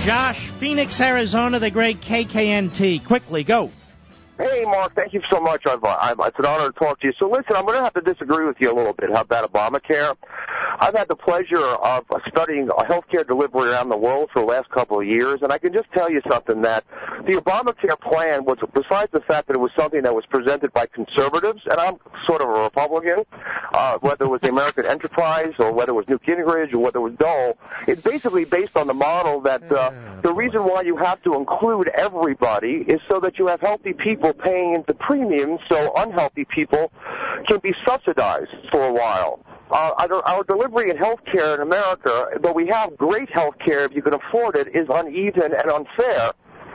Josh, Phoenix, Arizona, the great KKNT. Quickly, go. Hey, Mark, thank you so much. It's an honor to talk to you. So, listen, I'm going to have to disagree with you a little bit about Obamacare. I've had the pleasure of studying healthcare delivery around the world for the last couple of years, and I can just tell you something, that the Obamacare plan was, besides the fact that it was something that was presented by conservatives, and I'm sort of a Republican, whether it was the American Enterprise or whether it was Newt Gingrich or whether it was Dole, it's basically based on the model that the reason why you have to include everybody is so that you have healthy people paying into premiums so unhealthy people can be subsidized for a while. Our delivery in health care in America, though we have great health care if you can afford it, is uneven and unfair.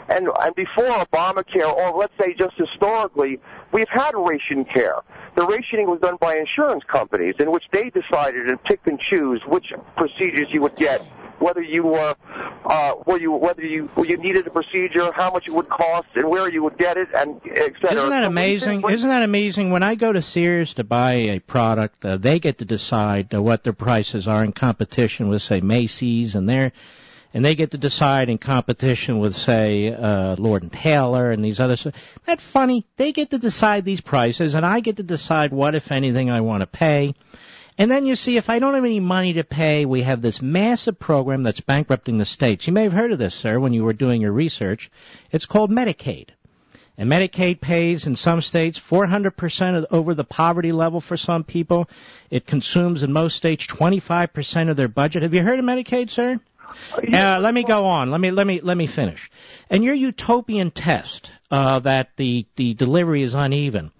And before Obamacare, or let's say just historically, we've had ration care. The rationing was done by insurance companies, in which they decided and picked and choose which procedures you would get, whether you needed a procedure, how much it would cost, and where you would get it, and et cetera. Isn't that amazing? Isn't that amazing? When I go to Sears to buy a product, they get to decide what their prices are in competition with, say, Macy's, and they get to decide in competition with, say, Lord & Taylor and these others. That's funny. They get to decide these prices, and I get to decide what, if anything, I want to pay. And then you see, if I don't have any money to pay, we have this massive program that's bankrupting the states. You may have heard of this, sir, when you were doing your research. It's called Medicaid. And Medicaid pays in some states 400% over the poverty level for some people. It consumes in most states 25% of their budget. Have you heard of Medicaid, sir? Let me go on. Let me finish. And your utopian test that the delivery is uneven.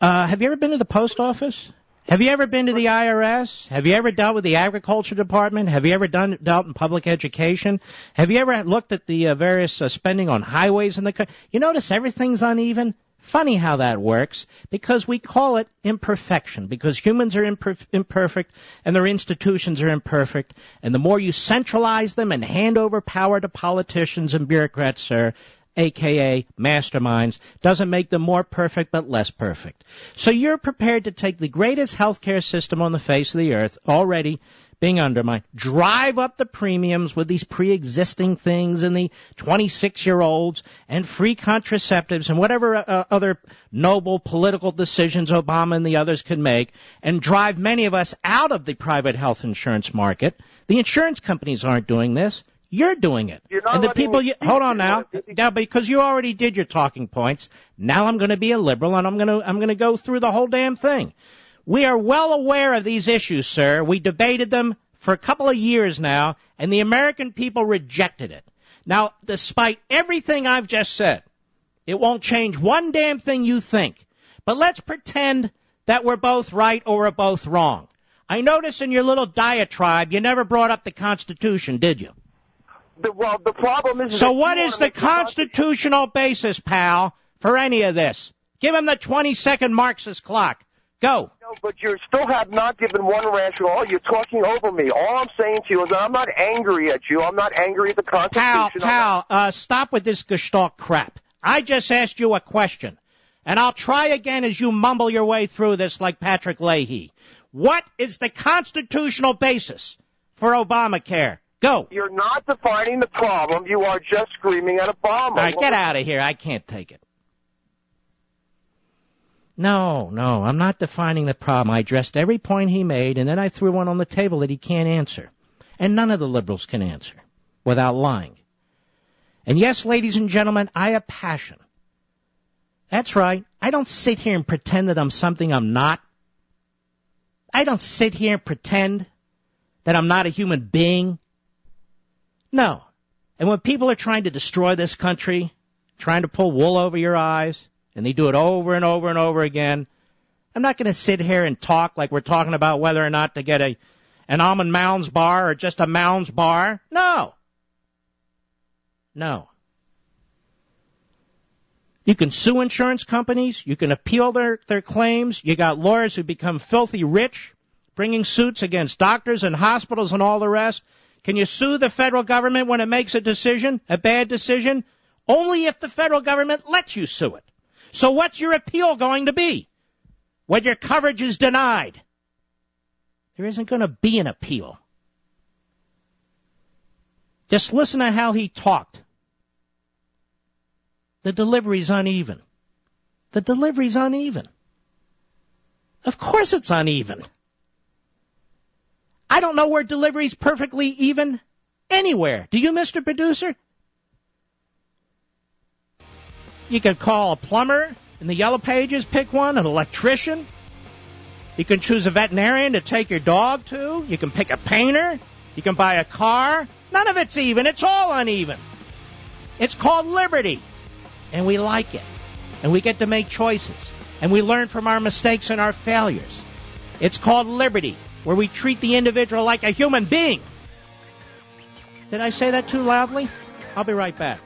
Have you ever been to the post office? Have you ever been to the IRS? Have you ever dealt with the Agriculture Department? Have you ever dealt in public education? Have you ever looked at the various spending on highways in the country? You notice everything's uneven? Funny how that works, because we call it imperfection, because humans are imperfect and their institutions are imperfect, and the more you centralize them and hand over power to politicians and bureaucrats, sir, a.k.a. masterminds, doesn't make them more perfect but less perfect. So you're prepared to take the greatest healthcare system on the face of the earth, already being undermined, drive up the premiums with these pre-existing things and the 26-year-olds and free contraceptives and whatever other noble political decisions Obama and the others can make, and drive many of us out of the private health insurance market. The insurance companies aren't doing this. You're doing it. And the people hold on now, because you already did your talking points. Now I'm going to be a liberal, and I'm going to go through the whole damn thing. We are well aware of these issues, sir. We debated them for a couple of years now, and the American people rejected it. Now, despite everything I've just said, it won't change one damn thing you think. But let's pretend that we're both right or we're both wrong. I notice in your little diatribe you never brought up the Constitution, did you? Well, the problem is... So what is the constitutional basis, pal, for any of this? Give him the 20-second Marxist clock. Go. No, but you still have not given one rationale. You're talking over me. All I'm saying to you is that I'm not angry at you. I'm not angry at the Constitution. Pal, stop with this Gestalt crap. I just asked you a question, and I'll try again as you mumble your way through this like Patrick Leahy. What is the constitutional basis for Obamacare? Go. You're not defining the problem. You are just screaming at Obama. All right, get out of here. I can't take it. No, I'm not defining the problem. I addressed every point he made, and then I threw one on the table that he can't answer. And none of the liberals can answer without lying. And yes, ladies and gentlemen, I have passion. That's right. I don't sit here and pretend that I'm something I'm not. I don't sit here and pretend that I'm not a human being. No. And when people are trying to destroy this country, trying to pull wool over your eyes, and they do it over and over and over again, I'm not going to sit here and talk like we're talking about whether or not to get an almond Mounds bar or just a Mounds bar. No. You can sue insurance companies. You can appeal their claims. You got lawyers who become filthy rich, bringing suits against doctors and hospitals and all the rest. Can you sue the federal government when it makes a decision, a bad decision? Only if the federal government lets you sue it. So what's your appeal going to be when your coverage is denied? There isn't going to be an appeal. Just listen to how he talked. The delivery's uneven. The delivery's uneven. Of course it's uneven. I don't know where delivery's perfectly even anywhere. Do you, Mr. Producer? You can call a plumber in the Yellow Pages, pick one, an electrician. You can choose a veterinarian to take your dog to. You can pick a painter. You can buy a car. None of it's even. It's all uneven. It's called liberty. And we like it. And we get to make choices. And we learn from our mistakes and our failures. It's called liberty, where we treat the individual like a human being. Did I say that too loudly? I'll be right back.